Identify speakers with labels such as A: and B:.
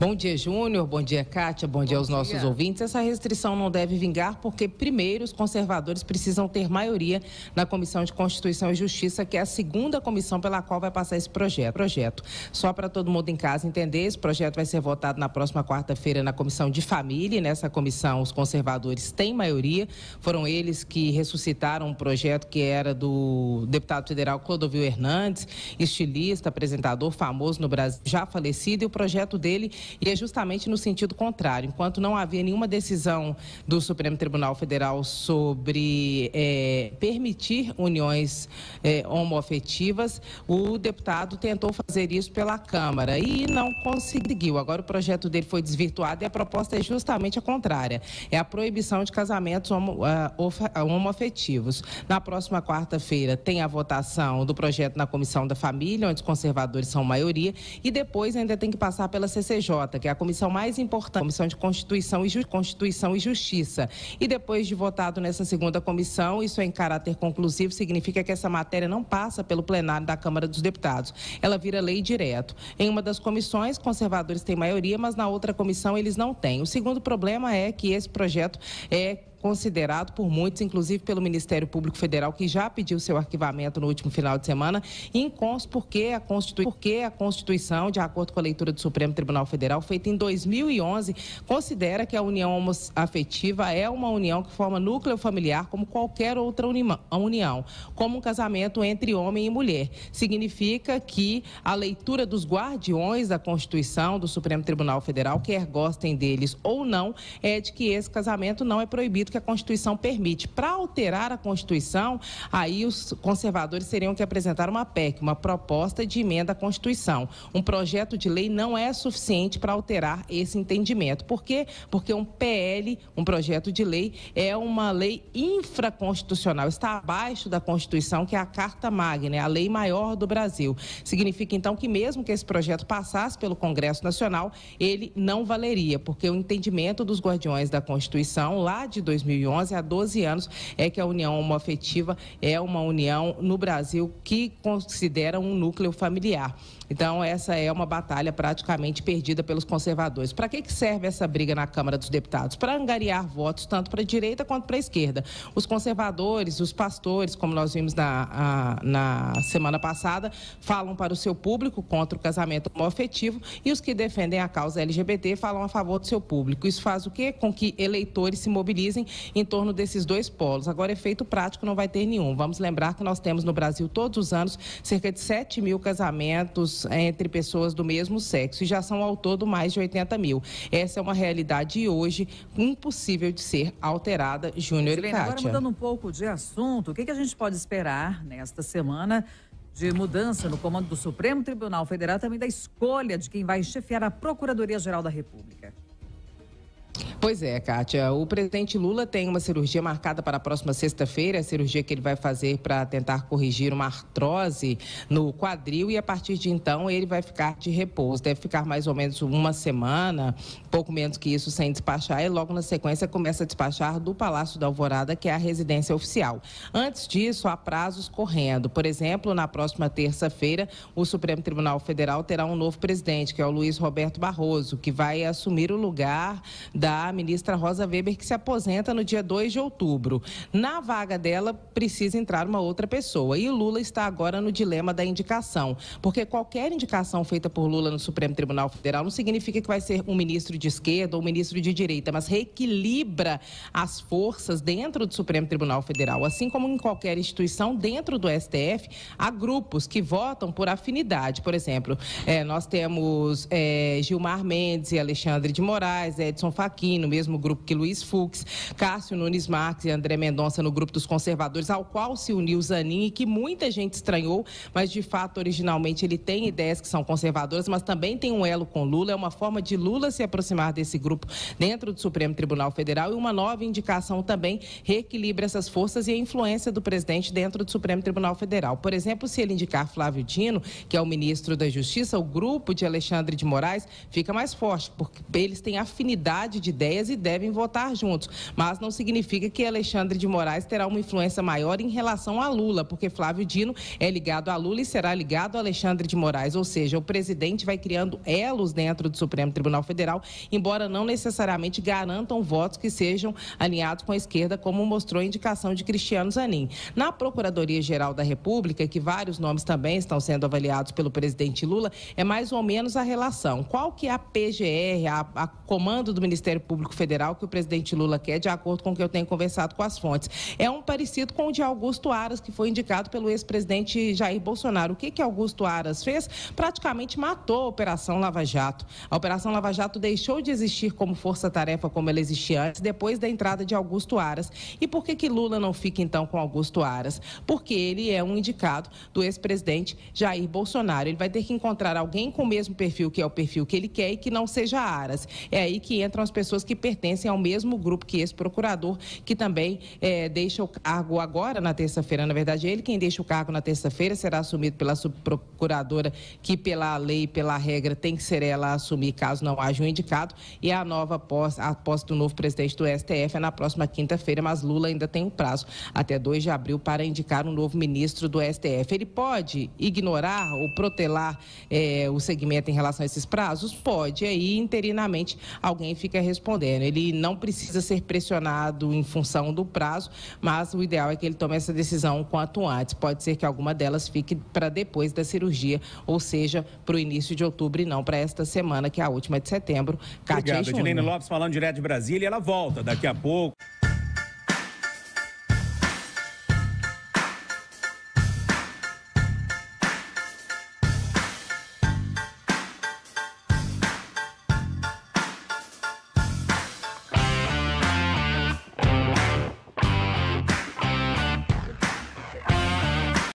A: Bom dia, Júnior. Bom dia, Kátia. Bom dia aos nossos ouvintes. Essa restrição não deve vingar porque, primeiro, os conservadores precisam ter maioria na Comissão de Constituição e Justiça, que é a segunda comissão pela qual vai passar esse projeto. Só para todo mundo em casa entender, esse projeto vai ser votado na próxima quarta-feira na Comissão de Família. E nessa comissão, os conservadores têm maioria. Foram eles que ressuscitaram um projeto que era do deputado federal Clodovil Hernandes, estilista, apresentador famoso no Brasil, já falecido, e o projeto dele ia justamente no sentido contrário. Enquanto não havia nenhuma decisão do Supremo Tribunal Federal sobre permitir uniões homoafetivas, o deputado tentou fazer isso pela Câmara e não conseguiu. Agora o projeto dele foi desvirtuado e a proposta é justamente a contrária. É a proibição de casamentos homoafetivos. Na próxima quarta-feira tem a votação do projeto na Comissão da Família, onde os conservadores são maioria, e depois ainda tem que passar pela CCJ, que é a comissão mais importante, a Comissão de Constituição e Justiça. E depois de votado nessa segunda comissão, isso é em caráter conclusivo, significa que essa matéria não passa pelo plenário da Câmara dos Deputados. Ela vira lei direto. Em uma das comissões, conservadores têm maioria, mas na outra comissão eles não têm. O segundo problema é que esse projeto é considerado por muitos, inclusive pelo Ministério Público Federal, que já pediu seu arquivamento no último final de semana, porque a Constituição, de acordo com a leitura do Supremo Tribunal Federal, feita em 2011, considera que a união homoafetiva é uma união que forma núcleo familiar como qualquer outra união, como um casamento entre homem e mulher. Significa que a leitura dos guardiões da Constituição, do Supremo Tribunal Federal, quer gostem deles ou não, é de que esse casamento não é proibido, que a Constituição permite. Para alterar a Constituição, aí os conservadores teriam que apresentar uma PEC, uma proposta de emenda à Constituição. Um projeto de lei não é suficiente para alterar esse entendimento. Por quê? Porque um PL, um projeto de lei, é uma lei infraconstitucional, está abaixo da Constituição, que é a Carta Magna, é a lei maior do Brasil. Significa, então, que mesmo que esse projeto passasse pelo Congresso Nacional, ele não valeria, porque o entendimento dos guardiões da Constituição, lá de 2011, há 12 anos, é que a união homoafetiva é uma união no Brasil que considera um núcleo familiar. Então, essa é uma batalha praticamente perdida pelos conservadores. Para que serve essa briga na Câmara dos Deputados? Para angariar votos tanto para a direita quanto para a esquerda. Os conservadores, os pastores, como nós vimos na semana passada, falam para o seu público contra o casamento homoafetivo, e os que defendem a causa LGBT falam a favor do seu público. Isso faz o quê? Com que eleitores se mobilizem em torno desses dois polos. Agora, efeito prático não vai ter nenhum. Vamos lembrar que nós temos no Brasil, todos os anos, cerca de 7 mil casamentos entre pessoas do mesmo sexo, e já são ao todo mais de 80 mil. Essa é uma realidade hoje impossível de ser alterada, Júnior e Kátia.
B: Agora, mudando um pouco de assunto, o que a gente pode esperar nesta semana de mudança no comando do Supremo Tribunal Federal, também da escolha de quem vai chefiar a Procuradoria-Geral da República?
A: Pois é, Kátia, o presidente Lula tem uma cirurgia marcada para a próxima sexta-feira, a cirurgia que ele vai fazer para tentar corrigir uma artrose no quadril, e a partir de então ele vai ficar de repouso, deve ficar mais ou menos uma semana, pouco menos que isso, sem despachar, e logo na sequência começa a despachar do Palácio da Alvorada, que é a residência oficial. Antes disso, há prazos correndo. Por exemplo, na próxima terça-feira, o Supremo Tribunal Federal terá um novo presidente, que é o Luiz Roberto Barroso, que vai assumir o lugar da ministra Rosa Weber, que se aposenta no dia 2 de outubro. Na vaga dela, precisa entrar uma outra pessoa. E o Lula está agora no dilema da indicação, porque qualquer indicação feita por Lula no Supremo Tribunal Federal não significa que vai ser um ministro de esquerda ou um ministro de direita, mas reequilibra as forças dentro do Supremo Tribunal Federal. Assim como em qualquer instituição, dentro do STF, há grupos que votam por afinidade. Por exemplo, nós temos Gilmar Mendes e Alexandre de Moraes, Edson Fachin, no mesmo grupo que Luiz Fux, Cássio Nunes Marques e André Mendonça no grupo dos conservadores, ao qual se uniu Zanin, e que muita gente estranhou, mas de fato, originalmente, ele tem ideias que são conservadoras, mas também tem um elo com Lula, é uma forma de Lula se aproximar desse grupo dentro do Supremo Tribunal Federal, e uma nova indicação também reequilibra essas forças e a influência do presidente dentro do Supremo Tribunal Federal. Por exemplo, se ele indicar Flávio Dino, que é o ministro da Justiça, o grupo de Alexandre de Moraes fica mais forte, porque eles têm afinidade de ideias ideias e devem votar juntos. Mas não significa que Alexandre de Moraes terá uma influência maior em relação a Lula, porque Flávio Dino é ligado a Lula e será ligado a Alexandre de Moraes, ou seja, o presidente vai criando elos dentro do Supremo Tribunal Federal, embora não necessariamente garantam votos que sejam alinhados com a esquerda, como mostrou a indicação de Cristiano Zanin. Na Procuradoria-Geral da República, que vários nomes também estão sendo avaliados pelo presidente Lula, é mais ou menos a relação. Qual que é a PGR, a comando do Ministério Público Federal que o presidente Lula quer, de acordo com o que eu tenho conversado com as fontes? É um parecido com o de Augusto Aras, que foi indicado pelo ex-presidente Jair Bolsonaro. O que Augusto Aras fez? Praticamente matou a Operação Lava Jato. A Operação Lava Jato deixou de existir como força-tarefa como ela existia antes, depois da entrada de Augusto Aras. E por que Lula não fica, então, com Augusto Aras? Porque ele é um indicado do ex-presidente Jair Bolsonaro. Ele vai ter que encontrar alguém com o mesmo perfil, que é o perfil que ele quer, e que não seja Aras. É aí que entram as pessoas que pertencem ao mesmo grupo que esse procurador, que também deixa o cargo agora, na terça-feira. Na verdade, ele quem deixa o cargo na terça-feira será assumido pela subprocuradora, que pela lei, pela regra, tem que ser ela a assumir caso não haja um indicado. E a posse do novo presidente do STF é na próxima quinta-feira, mas Lula ainda tem um prazo até 2 de abril para indicar um novo ministro do STF. Ele pode ignorar ou protelar o segmento em relação a esses prazos? Pode. Aí, interinamente, alguém fica respondendo. Ele não precisa ser pressionado em função do prazo, mas o ideal é que ele tome essa decisão o quanto antes. Pode ser que alguma delas fique para depois da cirurgia, ou seja, para o início de outubro e não para esta semana, que é a última de setembro.
C: Obrigado, Edilene Lopes falando direto de Brasília. Ela volta daqui a pouco.